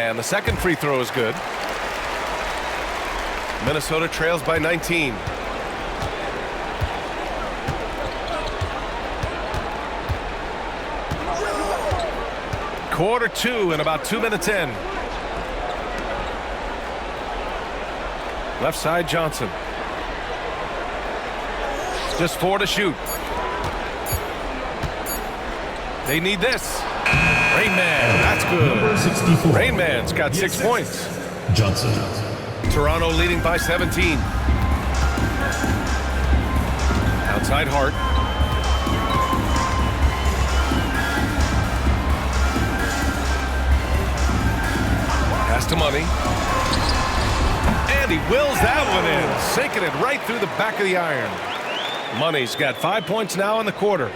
And the second free throw is good. Minnesota trails by 19. Quarter two and about 2 minutes in. Left side Johnson. Just 4 to shoot. They need this. Rain Man, that's good. Rain Man's got 6 points. Johnson. Toronto leading by 17. Outside Hart. Pass to Money. And he wills that one in, sinking it right through the back of the iron. Money's got 5 points now in the quarter.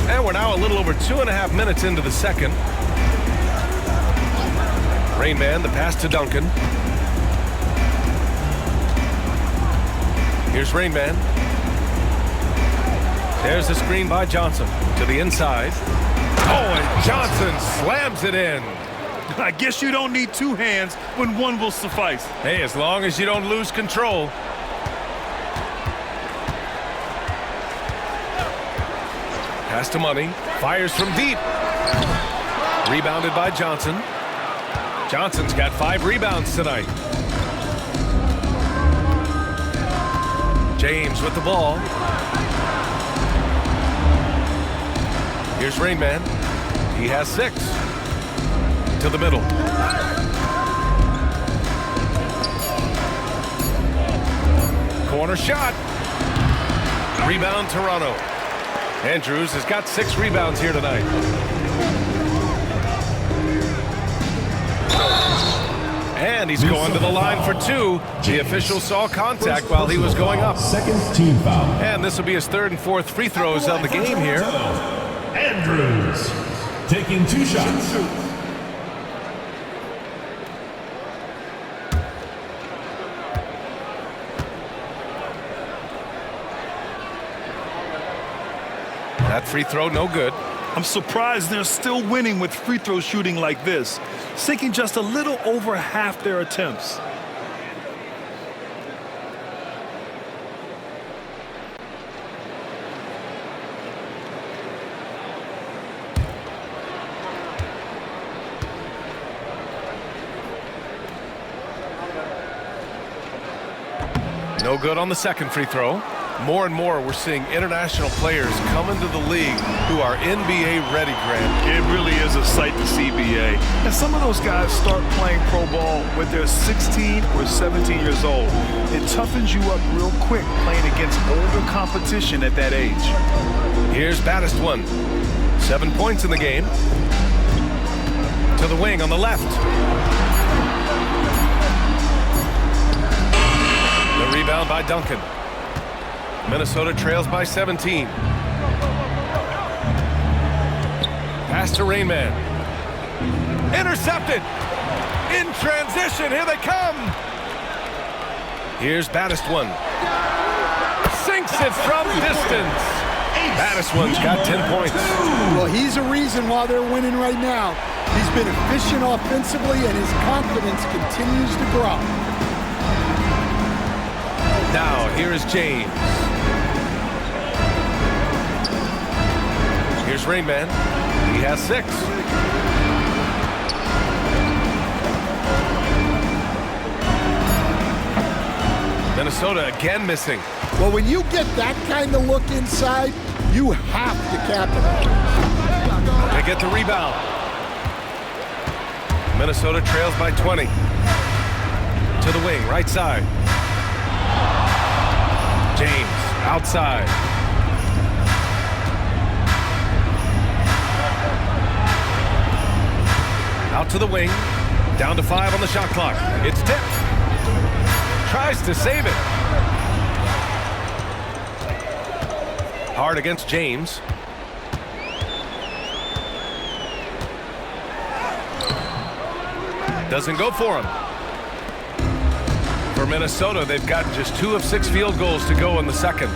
And we're now a little over 2.5 minutes into the second. Rain Man, the pass to Duncan. Here's Rain Man. There's the screen by Johnson to the inside. Oh, and Johnson slams it in. I guess you don't need two hands when one will suffice. Hey, as long as you don't lose control. Pass to Money. Fires from deep. Rebounded by Johnson. Johnson's got 5 rebounds tonight. James with the ball. Here's Rain Man. He has 6. To the middle. Corner shot. Rebound Toronto. Andrews has got 6 rebounds here tonight. And he's going to the line for 2. The official saw contact while he was going up. Second team foul. And this will be his 3rd and 4th free throws of the game here. Andrews taking 2 shots. That free throw no good. I'm surprised they're still winning with free throw shooting like this, sinking just a little over half their attempts. No good on the second free throw. More and more, we're seeing international players come into the league who are NBA ready, Grant. It really is a sight to see, BA. And some of those guys start playing pro ball when they're 16 or 17 years old. It toughens you up real quick playing against older competition at that age. Here's Baddest-One. 7 points in the game. To the wing on the left. The rebound by Duncan. Minnesota trails by 17. Pass to Rain Man. Intercepted. In transition. Here they come. Here's Baddest-One. Sinks it from distance. Baddest-One's got 10 points. Well, he's a reason why they're winning right now. He's been efficient offensively, and his confidence continues to grow. Now, here is James. Here's Rain Man. He has 6. Minnesota again missing. Well, when you get that kind of look inside, you have to capitalize. They get the rebound. Minnesota trails by 20. To the wing, right side. James, outside. Out to the wing. Down to 5 on the shot clock. It's tipped. Tries to save it. Hard against James. Doesn't go for him. For Minnesota, they've got just 2 of 6 field goals to go in the second.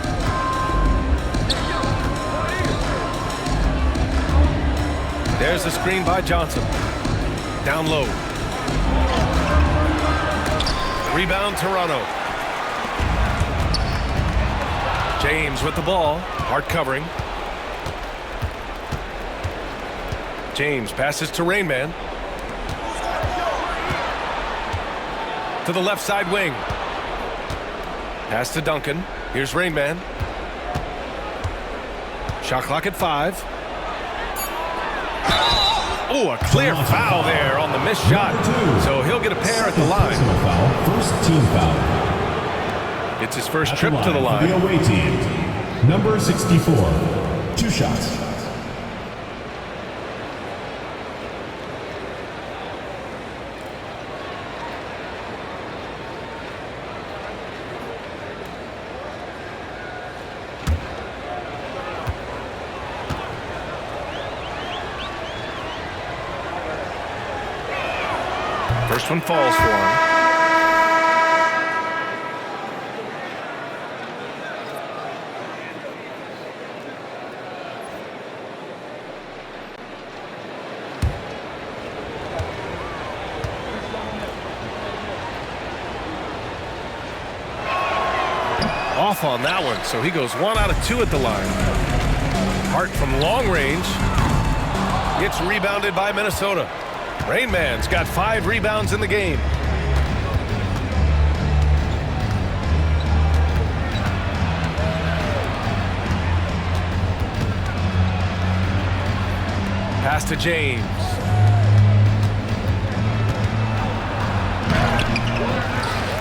There's the screen by Johnson. Down low. Rebound, Toronto. James with the ball. Hart covering. James passes to Rainman. To the left side wing. Pass to Duncan. Here's Rainman. Shot clock at 5. Oh, a clear foul there on the missed shot. So he'll get a pair at the line. First team foul. It's his first trip to the line. The away team. Number 64. 2 shots. First one falls for him. Off on that one, so he goes 1 out of 2 at the line. Hart from long range. Gets rebounded by Minnesota. Rainman's got 5 rebounds in the game. Pass to James.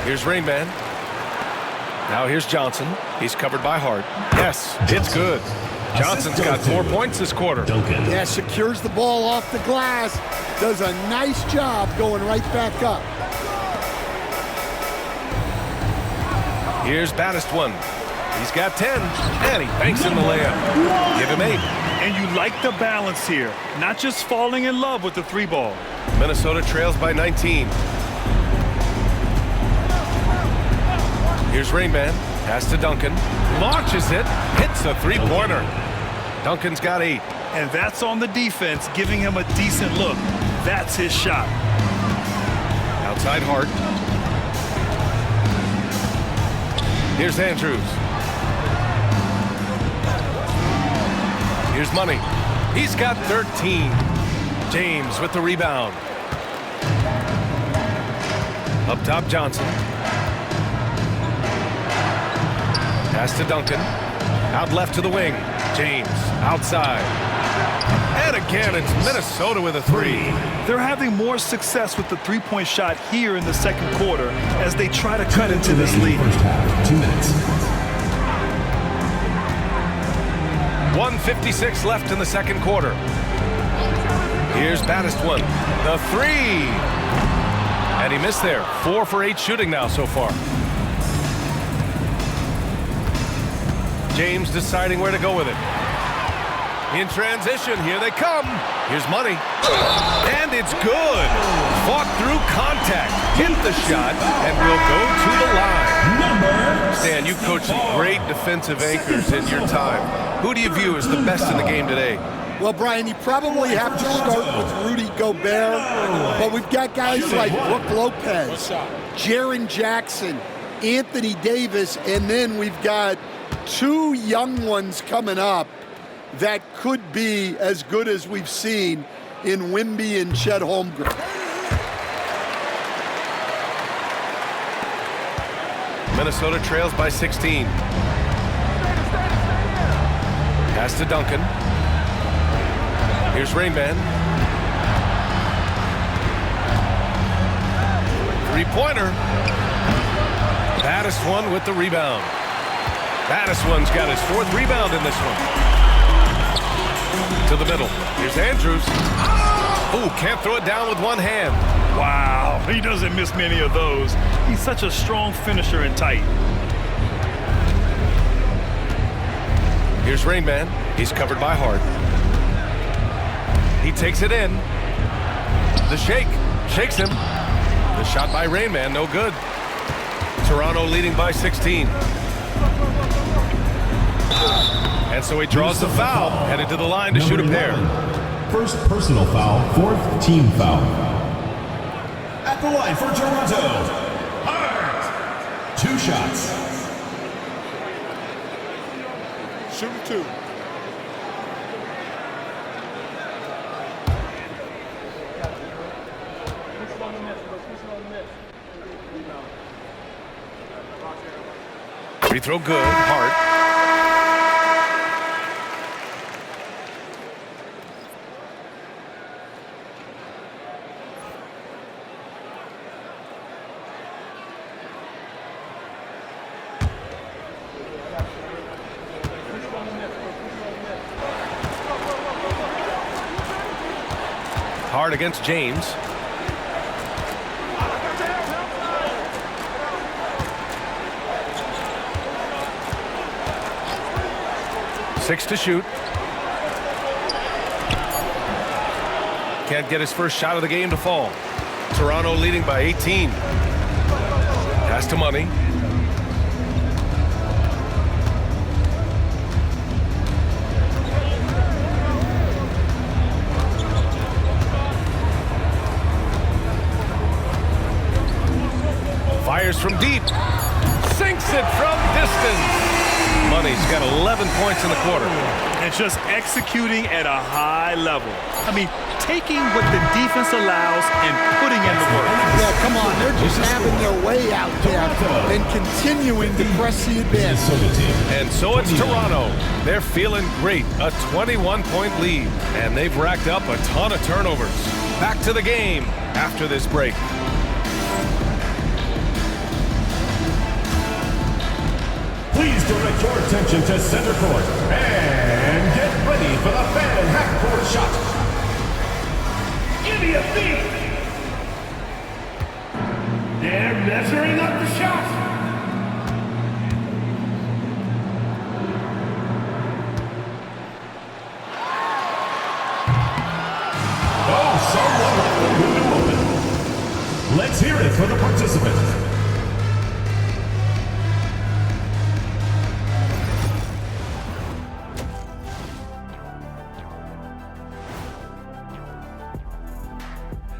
Here's Rainman. Now here's Johnson. He's covered by Hart. Yes, it's good. Johnson's got 4 points this quarter. Duncan. Yeah, secures the ball off the glass. Does a nice job going right back up. Here's Baddest one. He's got 10, and he banks in the layup. Give him 8. And you like the balance here. Not just falling in love with the 3 ball. Minnesota trails by 19. Here's Rainman. Pass to Duncan. Launches it. Hits a 3-pointer. Duncan's got 8. And that's on the defense, giving him a decent look. That's his shot. Outside Hart. Here's Andrews. Here's Money. He's got 13. James with the rebound. Up top, Johnson. Pass to Duncan. Out left to the wing. James outside. And again, it's Minnesota with a 3. They're having more success with the 3-point shot here in the second quarter as they try to cut into this lead. First half, 2 minutes. 1:56 left in the second quarter. Here's Baddest one. The 3. And he missed there. 4 for 8 shooting now so far. James deciding where to go with it. In transition, here they come. Here's Money. And it's good. Fought through contact. Hit the shot, and will go to the line. Stan, you've coached some great defensive anchors in your time. Who do you view as the best in the game today? Well, Brian, you probably have to start with Rudy Gobert, but we've got guys like Brook Lopez, Jaren Jackson, Anthony Davis, and then we've got 2 young ones coming up that could be as good as we've seen in Wemby and Chet Holmgren. Minnesota trails by 16. Pass to Duncan. Here's Rainman. 3-pointer. Baddest one with the rebound. Baddest one's got his 4th rebound in this one. To the middle. Here's Andrews. Oh, can't throw it down with one hand. Wow, he doesn't miss many of those. He's such a strong finisher and tight. Here's Rainman. He's covered by Hart. He takes it in. The shake. Shakes him. The shot by Rainman, no good. Toronto leading by 16. And so he draws the foul, headed to the line to shoot a pair. First personal foul, 4th team foul. At the line for Toronto, Hart. 2 shots. Shoot 2. Free throw good. Hart. Hart against James. Six to shoot. Can't get his first shot of the game to fall. Toronto leading by 18. Pass to Money. Fires from deep. Sinks it from distance. Money's got 11 points in the quarter. And just executing at a high level. I mean, taking what the defense allows and putting in the work. Yeah, come on. They're just having their way out there and continuing to press the advantage. And so it's Toronto. They're feeling great. A 21-point lead. And they've racked up a ton of turnovers. Back to the game after this break. Please direct your attention to center court and get ready for the fan half-court shot. Give me a beat. They're measuring up the shot. Oh, someone left the window open. Let's hear it for the participant.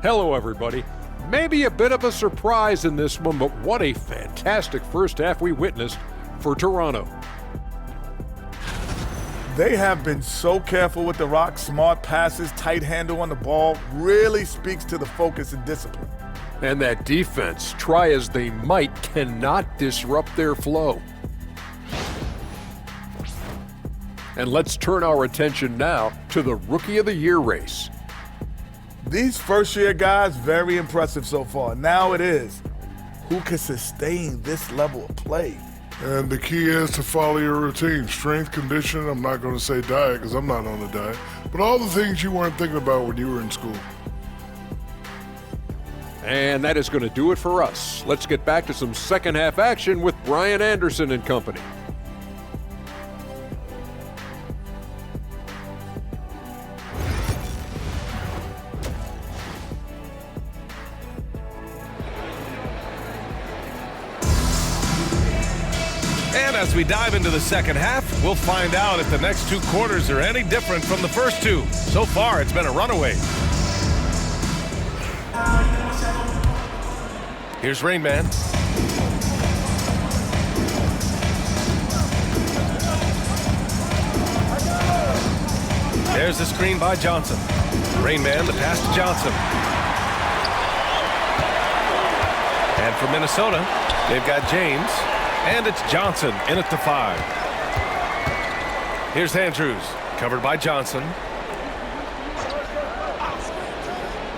Hello, everybody. Maybe a bit of a surprise in this one, but what a fantastic first half we witnessed for Toronto. They have been so careful with the rock. Smart passes, tight handle on the ball, really speaks to the focus and discipline. And that defense, try as they might, cannot disrupt their flow. And let's turn our attention now to the Rookie of the Year race. These first-year guys, very impressive so far. Now it is, who can sustain this level of play? And the key is to follow your routine. Strength, conditioning, I'm not going to say diet because I'm not on a diet, but all the things you weren't thinking about when you were in school. And that is going to do it for us. Let's get back to some second half action with Brian Anderson and company. And as we dive into the second half, we'll find out if the next 2 quarters are any different from the first 2. So far, it's been a runaway. Here's Rain Man. There's the screen by Johnson. Rain Man, the pass to Johnson. And for Minnesota, they've got James. And it's Johnson in at the 5. Here's Andrews, covered by Johnson.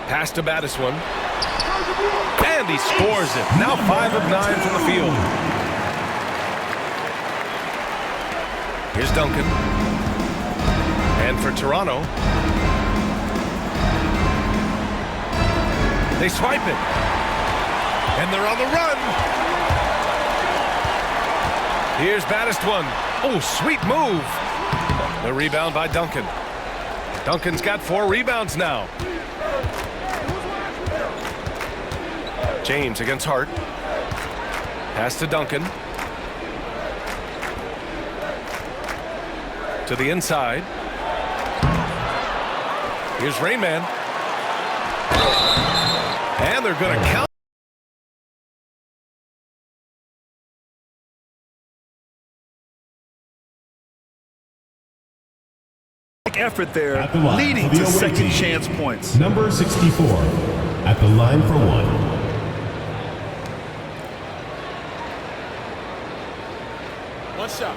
Pass to Battiswan. And he scores it. Now 5 of 9 from the field. Here's Duncan. And for Toronto, they swipe it. And they're on the run. Here's Battiswan. Oh, sweet move. The rebound by Duncan. Duncan's got 4 rebounds now. James against Hart. Pass to Duncan. To the inside. Here's Rain Man. And they're going to count. effort there, At the line leading for the to away second team, chance points. Number 64 at the line for one. One shot.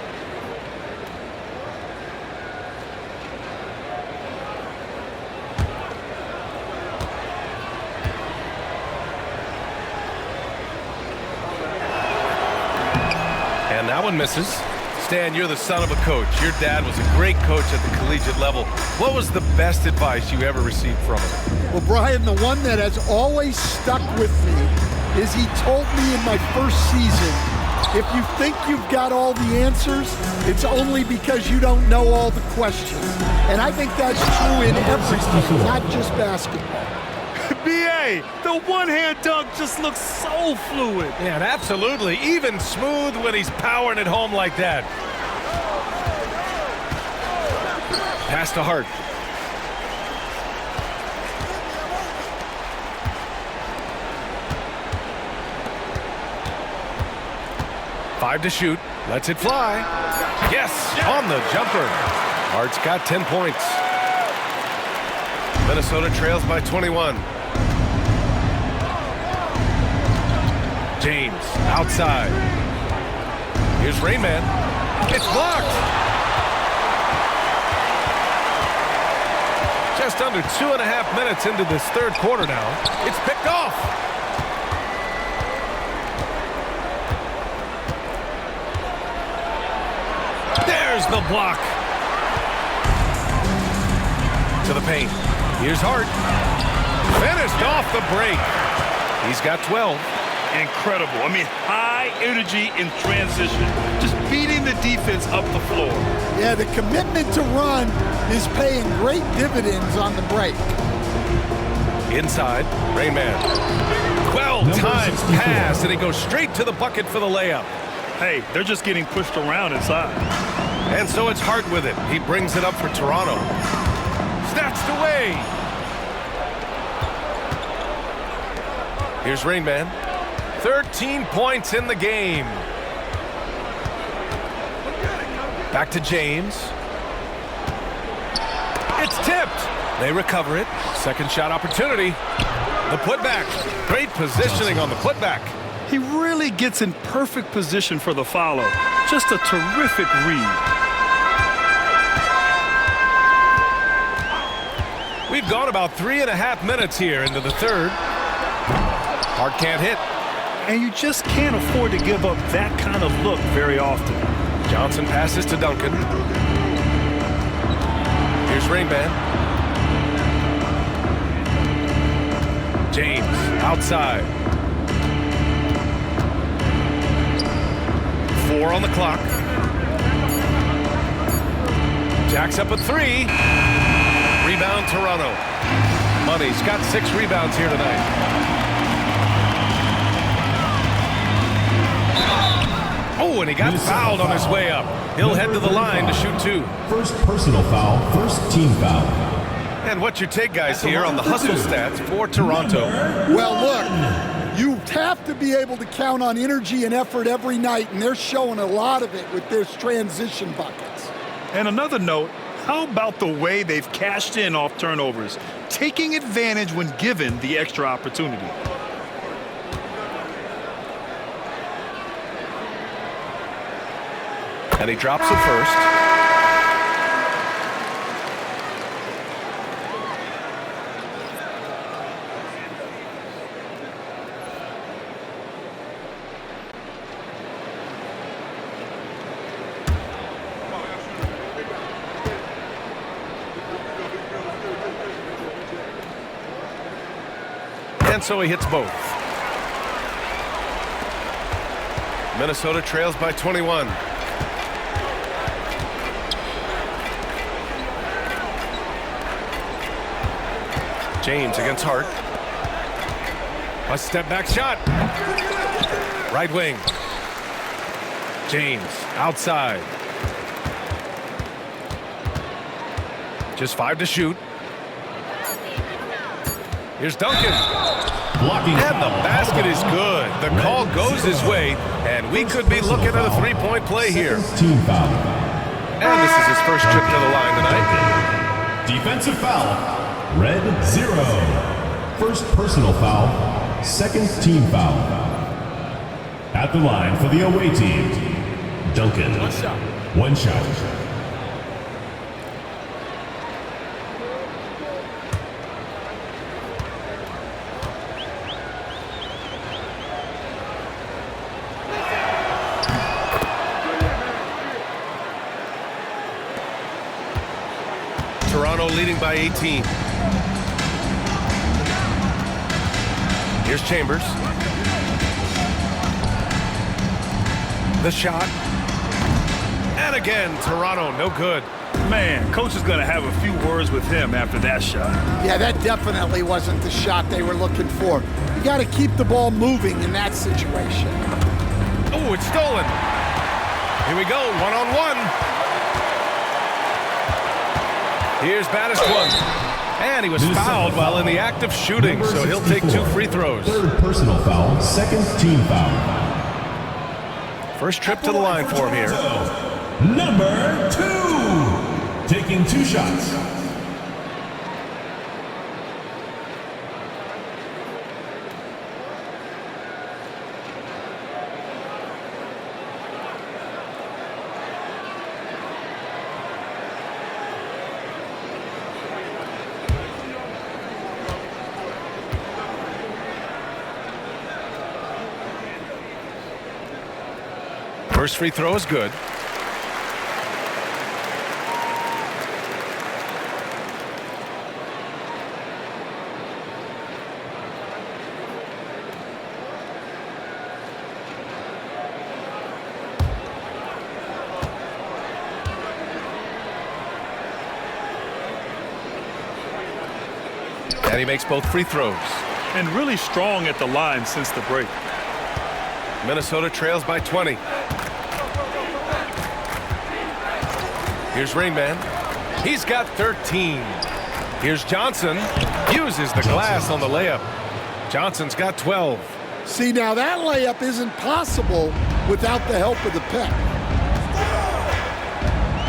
And that one misses. Stan, you're the son of a coach. Your dad was a great coach at the collegiate level. What was the best advice you ever received from him? Well, Brian, the one that has always stuck with me is he told me in my first season, if you think you've got all the answers, it's only because you don't know all the questions. And I think that's true in everything, not just basketball. BA, the one-hand dunk just looks so fluid. Yeah, and absolutely. Even smooth when he's powering it home like that. Pass to Hart. Five to shoot. Lets it fly. Yes, on the jumper. Hart's got 10 points. Minnesota trails by 21. James outside. Here's Rain Man. It's blocked. Just under 2.5 minutes into this third quarter now. It's picked off. There's the block. To the paint. Here's Hart. Finished off the break. He's got 12. Incredible. I mean, high energy in transition. Just beating the defense up the floor. Yeah, the commitment to run is paying great dividends on the break. Inside, Rain Man. 12 times pass, and he goes straight to the bucket for the layup. Hey, they're just getting pushed around inside. And so it's Hart with it. He brings it up for Toronto. Snatched away. Here's Rain Man. 13 points in the game. Back to James. It's tipped. They recover it. Second shot opportunity. The putback. Great positioning on the putback. He really gets in perfect position for the follow. Just a terrific read. We've gone about 3.5 minutes here into the third. Hart can't hit. And you just can't afford to give up that kind of look very often. Johnson passes to Duncan. Here's Rain Man. James outside. 4 on the clock. Jacks up a 3. Rebound Toronto. Money's got 6 rebounds here tonight. Oh, and he got fouled on his way up. He'll head to the line to shoot 2. First personal foul, first team foul. And what's your take, guys, here on the hustle stats for Toronto? Well, look, you have to be able to count on energy and effort every night, and they're showing a lot of it with their transition buckets. And another note, how about the way they've cashed in off turnovers, taking advantage when given the extra opportunity? And he drops it first. And so he hits both. Minnesota trails by 21. James against Hart. A step back shot. Right wing. James outside. Just 5 to shoot. Here's Duncan. Blocking And the basket is good. The call goes his way, and we could be looking at a 3-point play here. Team foul. And this is his first trip to the line tonight. Defensive foul, red 0. First personal foul, second team foul. At the line for the away team, Duncan. One shot. Toronto leading by 18. Here's Chambers. The shot. And again, Toronto, no good. Man, coach is going to have a few words with him after that shot. Yeah, that definitely wasn't the shot they were looking for. You got to keep the ball moving in that situation. Oh, it's stolen. Here we go, one-on-one. Here's Battiswood. And he was fouled while in the act of shooting, so he'll take 2 free throws. Third personal foul, second team foul. First trip to the line for him here. Number 2, taking 2 shots. First free throw is good. And he makes both free throws. And really strong at the line since the break. Minnesota trails by 20. Here's Rainman. He's got 13. Here's Johnson. Uses the glass on the layup. Johnson's got 12. See, now that layup isn't possible without the help of the pick.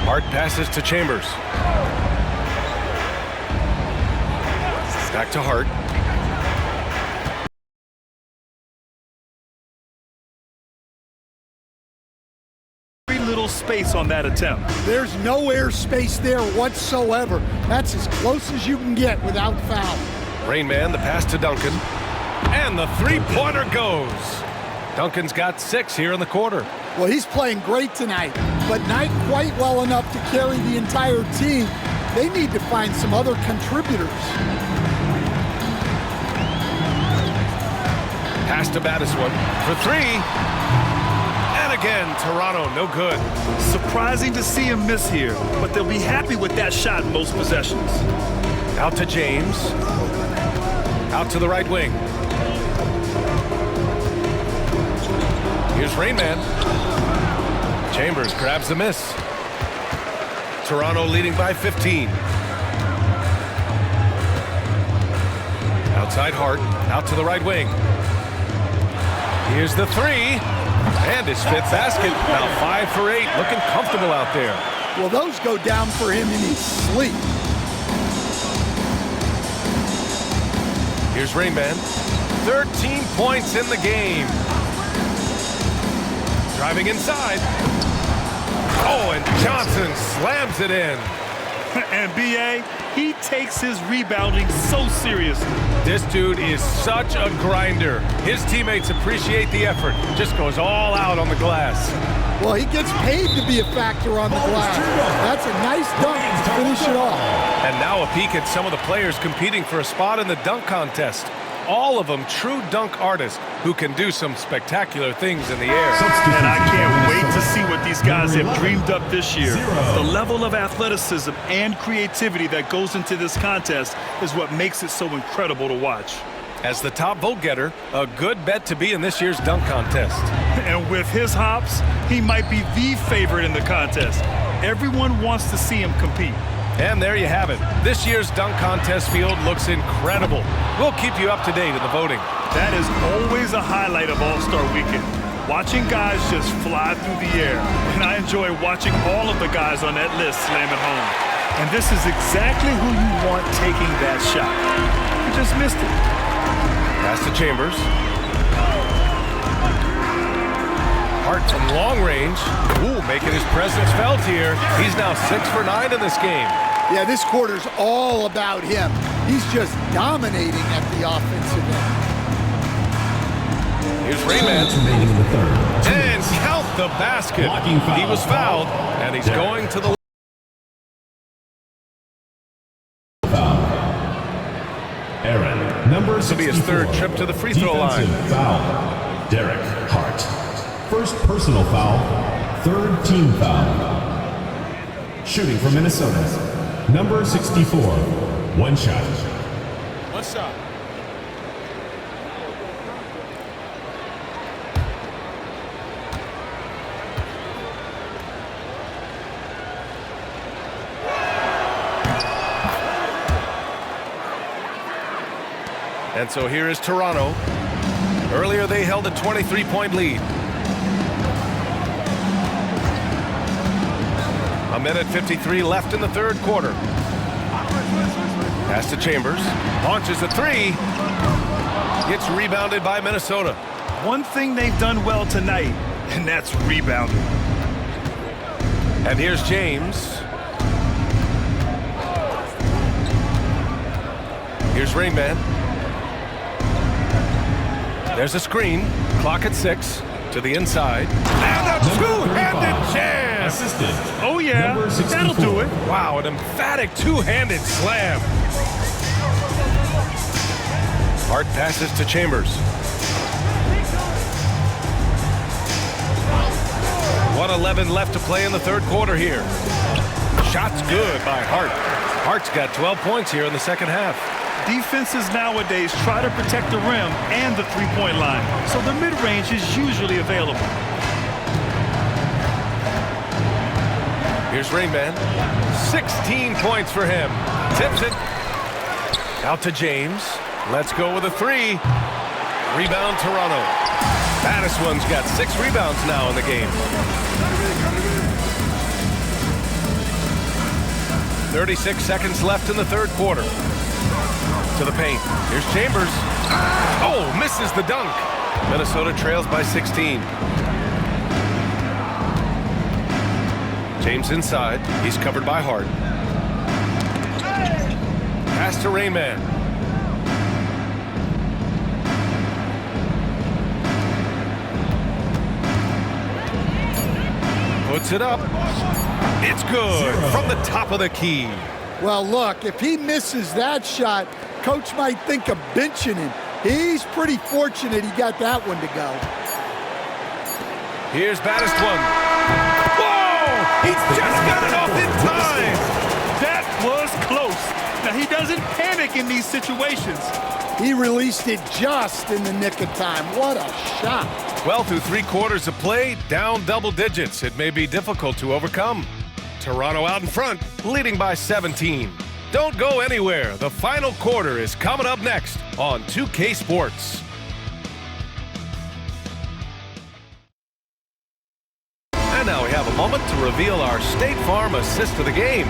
Hart passes to Chambers. Back to Hart. Little space on that attempt. There's no air space there whatsoever. That's as close as you can get without foul. Rainman, the pass to Duncan. And the three-pointer goes. Duncan's got 6 here in the quarter. Well, he's playing great tonight, but not quite well enough to carry the entire team. They need to find some other contributors. Pass to Battiswood for 3. Again, Toronto, no good. Surprising to see him miss here, but they'll be happy with that shot in most possessions. Out to James. Out to the right wing. Here's Rainman. Chambers grabs the miss. Toronto leading by 15. Outside Hart. Out to the right wing. Here's the 3. And his 5th basket. Now 5 for 8. Looking comfortable out there. Well, those go down for him in his sleep. Here's Rainman. 13 points in the game. Driving inside. Oh, and Johnson slams it in. And B.A., he takes his rebounding so seriously. This dude is such a grinder. His teammates appreciate the effort. Just goes all out on the glass. Well, he gets paid to be a factor on the glass. That's a nice dunk to finish it off. And now a peek at some of the players competing for a spot in the dunk contest. All of them true dunk artists who can do some spectacular things in the air. And I can't wait to see what these guys have dreamed up this year. The level of athleticism and creativity that goes into this contest is what makes it so incredible to watch. As the top vote getter, a good bet to be in this year's dunk contest. And with his hops, he might be the favorite in the contest. Everyone wants to see him compete. And there you have it. This year's dunk contest field looks incredible. We'll keep you up to date in the voting. That is always a highlight of All-Star Weekend. Watching guys just fly through the air. And I enjoy watching all of the guys on that list slam it home. And this is exactly who you want taking that shot. You just missed it. Pass to Chambers. Hart from long range. Ooh, making his presence felt here. He's now 6 for 9 in this game. Yeah, this quarter's all about him. He's just dominating at the offensive end. Here's Raymond. Remaining in the third. And count the basket. Blocking foul. He was fouled, and he's going to the... Aaron, number This will be his 64. third trip to the free throw line. Defensive foul. Derek Hart. First personal foul. Third team foul. Shooting for Minnesota. Number 64. One shot. One shot. And so here is Toronto. Earlier they held a 23-point lead. A minute 53 left in the third quarter. Pass to Chambers. Launches a three. Gets rebounded by Minnesota. One thing they've done well tonight, and that's rebounding. And here's James. Here's Rainman. There's a screen. Clock at 6. To the inside. And a two-handed jam. Assisted. Oh, yeah. Number 64. That'll do it. Wow, an emphatic two-handed slam. Hart passes to Chambers. 1:11 left to play in the third quarter here. Shot's good by Hart. Hart's got 12 points here in the second half. Defenses nowadays try to protect the rim and the three-point line, so the mid-range is usually available. Here's Rainman. 16 points for him. Tips it. Out to James. Let's go with a three. Rebound Toronto. Baddest one's got 6 rebounds now in the game. 36 seconds left in the third quarter. To the paint. Here's Chambers. Oh, misses the dunk. Minnesota trails by 16. James inside. He's covered by Hart. Pass to Rainman. Puts it up. It's good from the top of the key. Well, look, if he misses that shot, coach might think of benching him. He's pretty fortunate he got that one to go. Here's baddest one. Whoa! He just got it off in time. That was close. Now, he doesn't panic in these situations. He released it just in the nick of time. What a shot. Well, through 3 quarters of play, down double digits. It may be difficult to overcome. Toronto out in front, leading by 17. Don't go anywhere. The final quarter is coming up next on 2K Sports. And now we have a moment to reveal our State Farm assist of the game.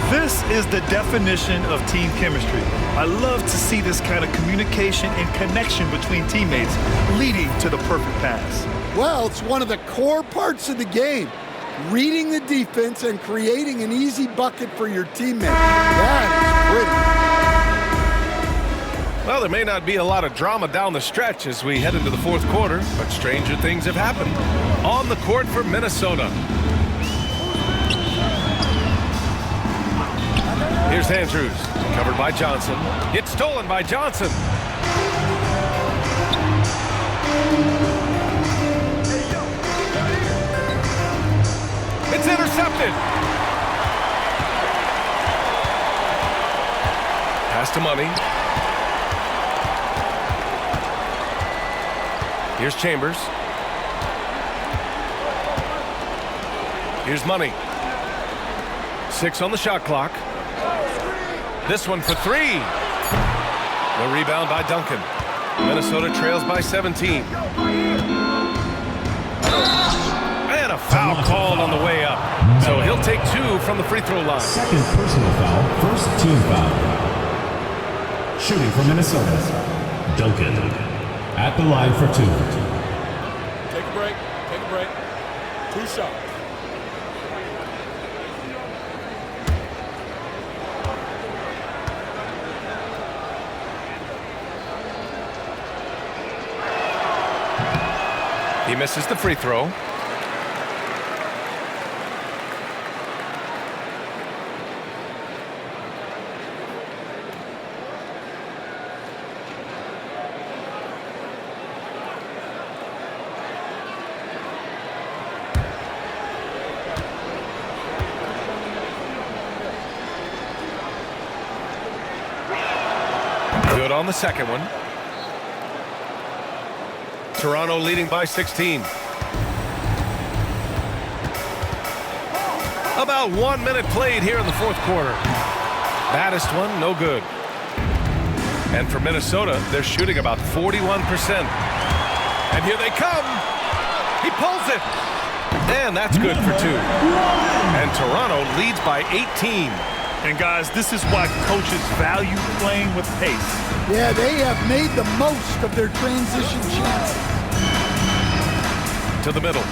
This is the definition of team chemistry. I love to see this kind of communication and connection between teammates leading to the perfect pass. Well, it's one of the core parts of the game. Reading the defense and creating an easy bucket for your teammate. That is pretty. Well, there may not be a lot of drama down the stretch as we head into the fourth quarter, but stranger things have happened. On the court for Minnesota. Here's Andrews, covered by Johnson. It's stolen by Johnson. It's intercepted. Pass to Money. Here's Chambers. Here's Money. 6 on the shot clock. This one for 3. The rebound by Duncan. Minnesota trails by 17. And a foul called on the way up. So he'll take 2 from the free throw line. Second personal foul, first team foul. Shooting for Minnesota, Duncan. At the line for 2. Take a break. Take a break. 2 shots. He misses the free throw. Good on the second one. Toronto leading by 16. About 1 minute played here in the fourth quarter. Baddest one, no good. And for Minnesota, they're shooting about 41%. And here they come. He pulls it. And that's good for 2. And Toronto leads by 18. And guys, this is why coaches value playing with pace. Yeah, they have made the most of their transition chances. To the middle.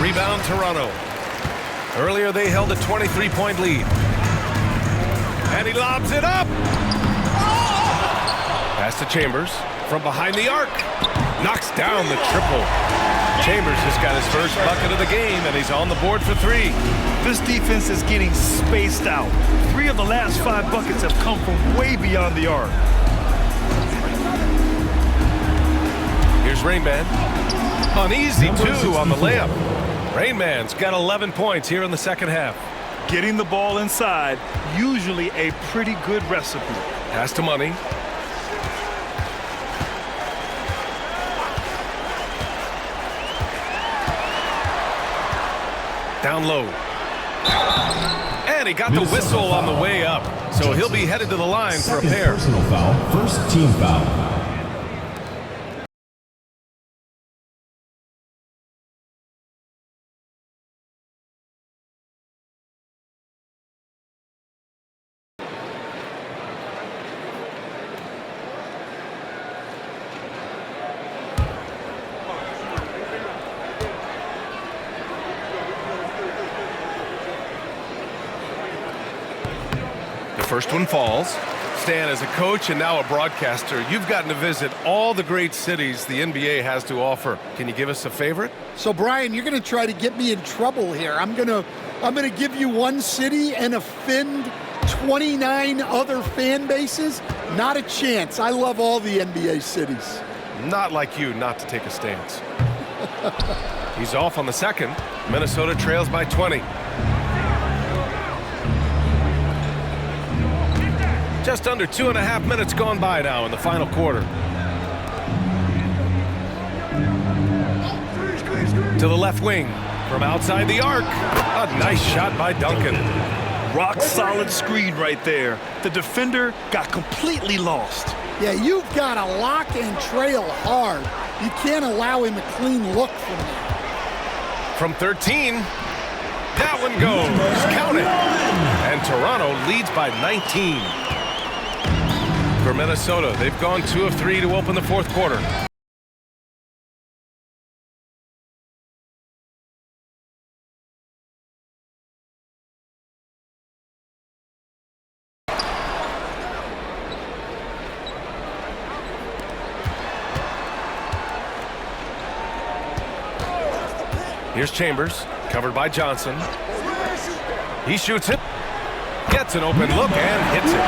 Rebound Toronto. Earlier they held a 23-point lead. And he lobs it up. Pass to Chambers from behind the arc. Knocks down the triple. Chambers has got his first bucket of the game, and he's on the board for 3. This defense is getting spaced out. 3 of the last 5 buckets have come from way beyond the arc. Here's Rainman. Uneasy, 2 on the layup. Rainman's got 11 points here in the second half. Getting the ball inside, usually a pretty good recipe. Pass to Money. Down low. And he got the whistle on the way up. So he'll be headed to the line for a pair. Personal foul, first team foul. First one falls. Stan, as a coach and now a broadcaster, you've gotten to visit all the great cities the NBA has to offer. Can you give us a favorite? So, Brian, you're going to try to get me in trouble here. I'm going to give you one city and offend 29 other fan bases. Not a chance. I love all the NBA cities. Not like you not to take a stance. He's off on the second. Minnesota trails by 20. Just under 2.5 minutes gone by now in the final quarter. To the left wing from outside the arc. A nice shot by Duncan. Rock solid screen right there. The defender got completely lost. Yeah, you've got to lock and trail hard. You can't allow him a clean look from there. From 13, that one goes. Count it. And Toronto leads by 19. For Minnesota, they've gone 2 of 3 to open the fourth quarter. Here's Chambers, covered by Johnson. He shoots it, gets an open look, and hits it.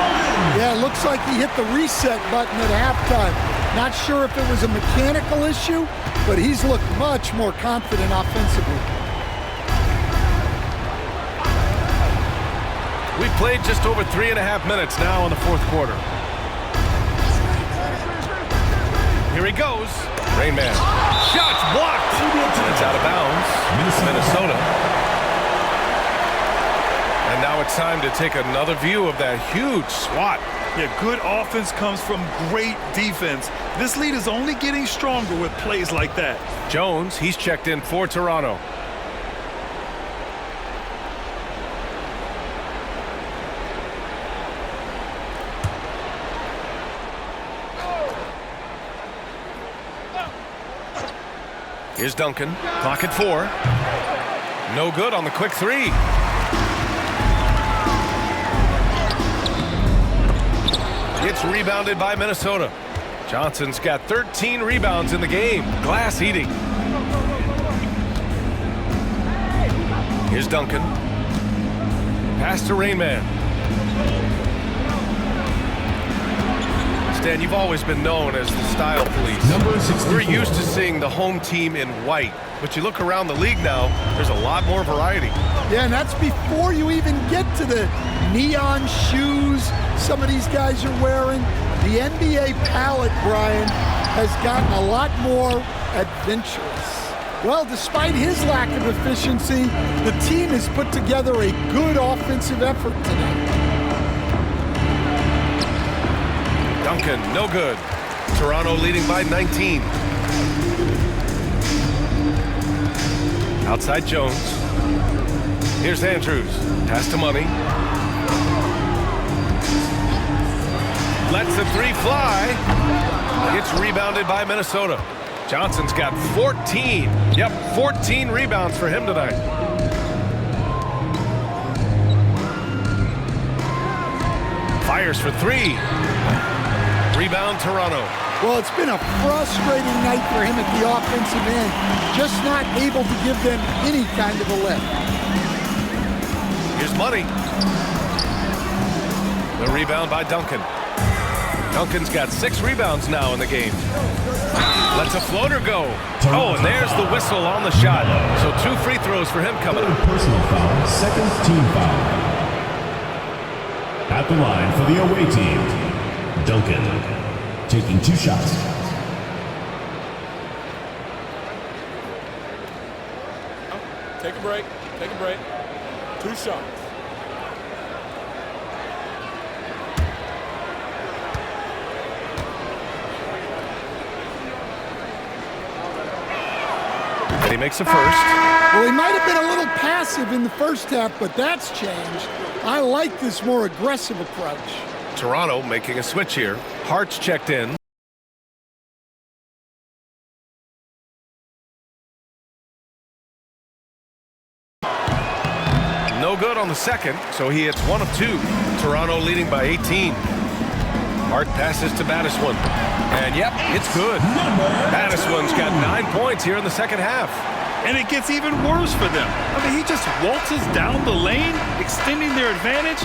Yeah, it looks like he hit the reset button at halftime. Not sure if it was a mechanical issue, but he's looked much more confident offensively. We've played just over 3.5 minutes now in the fourth quarter. Here he goes. Rainman. Shots blocked. It's out of bounds. Minnesota. And now it's time to take another view of that huge swat Yeah, good offense comes from great defense. This lead is only getting stronger with plays like that. Jones, he's checked in for Toronto. Here's Duncan. Clock at 4. No good on the quick 3. It's rebounded by Minnesota. Johnson's got 13 rebounds in the game. Glass eating. Here's Duncan. Pass to Rainman. Stan, you've always been known as the style police. Number 64. We're used to seeing the home team in white, but you look around the league now, there's a lot more variety. Yeah, and that's before you even get to the neon shoes some of these guys are wearing. The NBA palette, Brian, has gotten a lot more adventurous. Well, despite his lack of efficiency, the team has put together a good offensive effort tonight. Duncan, no good. Toronto leading by 19. Outside Jones. Here's Andrews. Pass to Money. Lets the 3 fly. It's rebounded by Minnesota. Johnson's got 14. Yep, 14 rebounds for him tonight. Fires for 3. Rebound Toronto. Well, it's been a frustrating night for him at the offensive end. Just not able to give them any kind of a lift. Here's Money. The rebound by Duncan. Duncan's got 6 rebounds now in the game. Lets a floater go. Oh, and there's the whistle on the shot. So 2 free throws for him coming up. Personal foul, second team foul. At the line for the away team, Duncan, taking 2 shots. Take a break. Take a break. 2 shots. He makes a first. Well, he might have been a little passive in the first half, but that's changed. I like this more aggressive approach. Toronto making a switch here. Hart's checked in. No good on the second, so he hits 1 of 2. Toronto leading by 18. Hart passes to Battiswan. And yep, it's good. Battiswan's got 9 points here in the second half. And it gets even worse for them. I mean, he just waltzes down the lane, extending their advantage.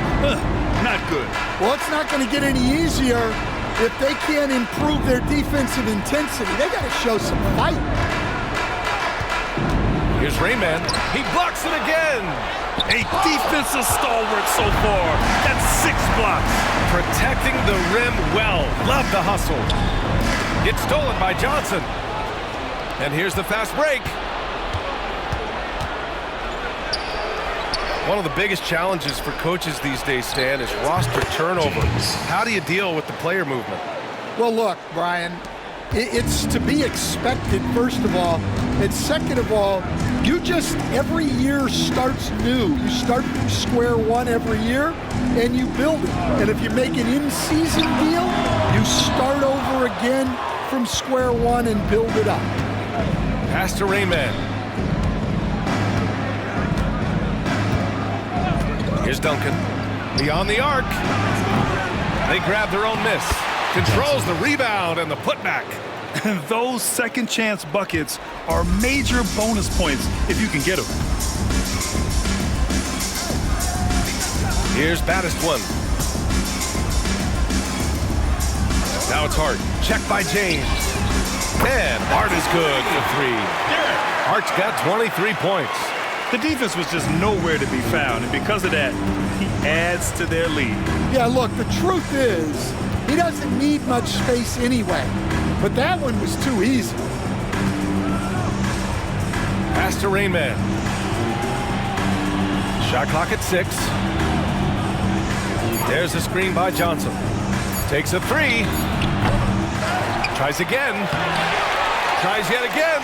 Not good. Well, it's not going to get any easier if they can't improve their defensive intensity. They got to show some fight. Here's Rainman. He blocks it again. A defensive stalwart so far. That's 6 blocks. Protecting the rim well. Love the hustle. It's stolen by Johnson. And here's the fast break. One of the biggest challenges for coaches these days, Stan, is roster turnover. How do you deal with the player movement? Well, look, Brian, it's to be expected, first of all. And second of all, you just, every year starts new. You start from square one every year, and you build it. And if you make an in-season deal, you start over again from square one and build it up. Pass to Rainman. Here's Duncan. Beyond the arc. They grab their own miss. Controls the rebound and the putback. Those second chance buckets are major bonus points if you can get them. Here's Battiswan. Now it's Hart. Check by James. And Hart is good for 3. Hart's got 23 points. The defense was just nowhere to be found, and because of that, he adds to their lead. Yeah, look, the truth is, he doesn't need much space anyway, but that one was too easy. Pass to Rainman. Shot clock at 6. There's the screen by Johnson. Takes a three. Tries again. Tries yet again.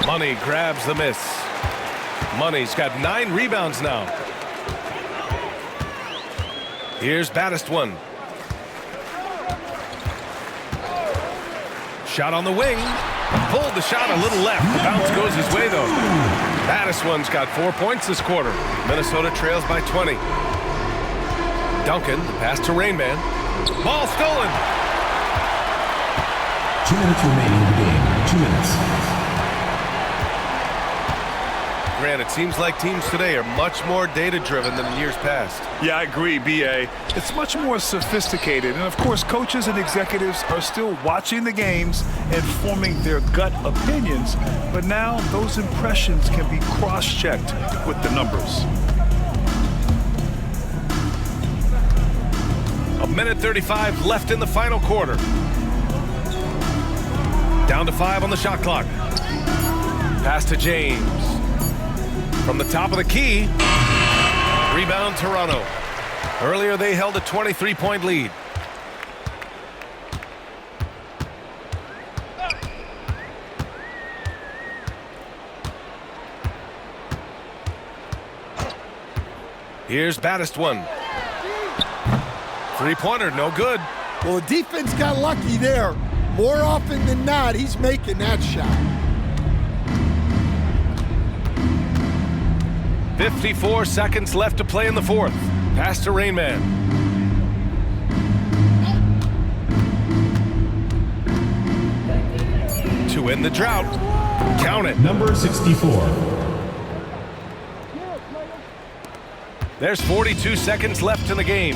Money grabs the miss. Money's got 9 rebounds now. Here's Baddest one. Shot on the wing. Pulled the shot a little left. The bounce goes his way, though. Baddest one's got 4 points this quarter. Minnesota trails by 20. Duncan, the pass to Rain Man. Ball stolen. 2 minutes remaining in the game. 2 minutes. Grant, it seems like teams today are much more data-driven than in years past. Yeah, I agree, B.A. It's much more sophisticated. And, of course, coaches and executives are still watching the games and forming their gut opinions. But now those impressions can be cross-checked with the numbers. A minute 35 left in the final quarter. Down to 5 on the shot clock. Pass to James. From the top of the key. Rebound Toronto. Earlier they held a 23-point lead. Here's Baddest one. Three-pointer, no good. Well, the defense got lucky there. More often than not, he's making that shot. 54 seconds left to play in the fourth. Pass to Rain Man. To end the drought. Count it. Number 64. There's 42 seconds left in the game.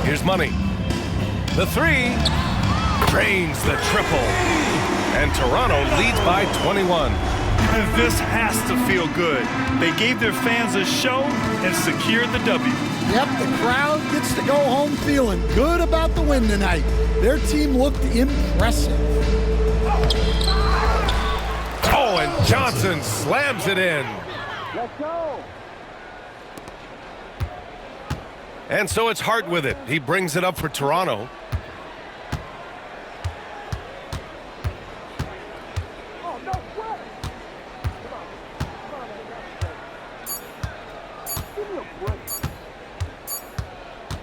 Here's Money. The three. Drains the triple. And Toronto leads by 21. And this has to feel good. They gave their fans a show and secured the W. Yep, the crowd gets to go home feeling good about the win tonight. Their team looked impressive. Oh, and Johnson slams it in. Let's go. And so it's Hart with it. He brings it up for Toronto.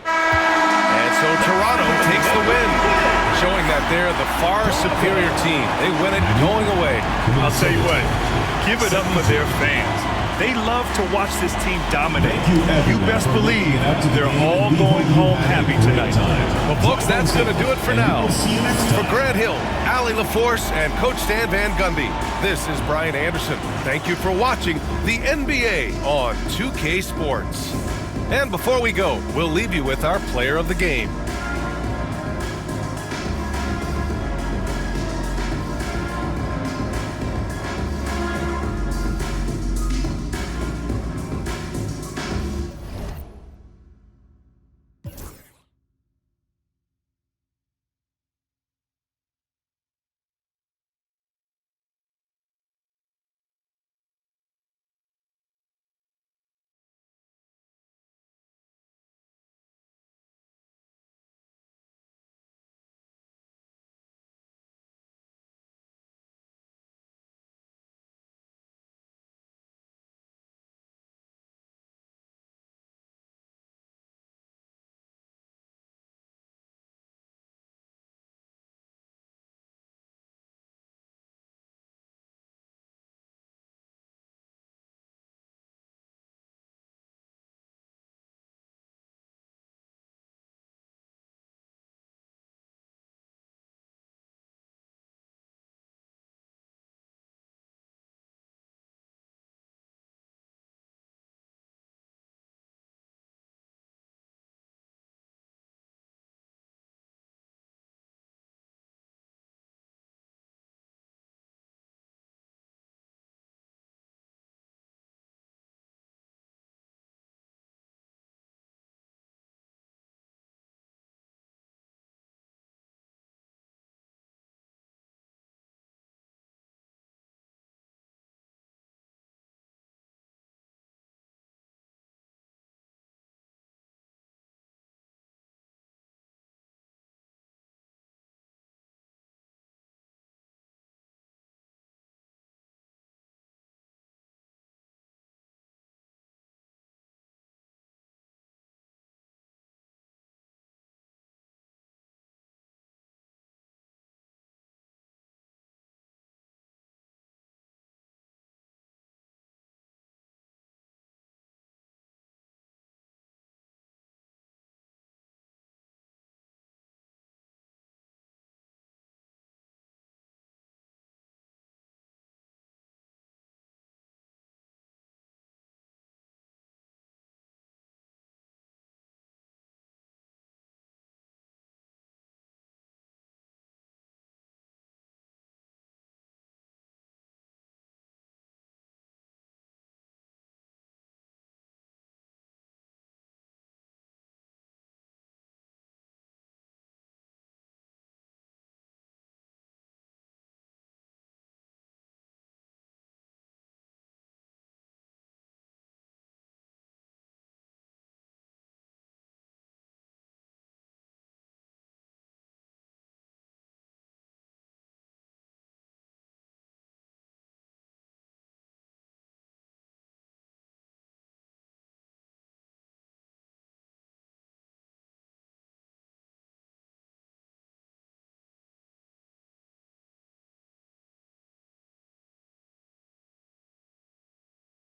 And so Toronto takes the win, showing that they're the far superior team. They win it going away. I'll tell you what, give it up for their fans. They love to watch this team dominate. You best believe they're all going home happy tonight. Well, folks, that's going to do it for now. For Grant Hill, Allie LaForce, and Coach Stan Van Gundy, this is Brian Anderson. Thank you for watching the NBA on 2K Sports. And before we go, we'll leave you with our player of the game.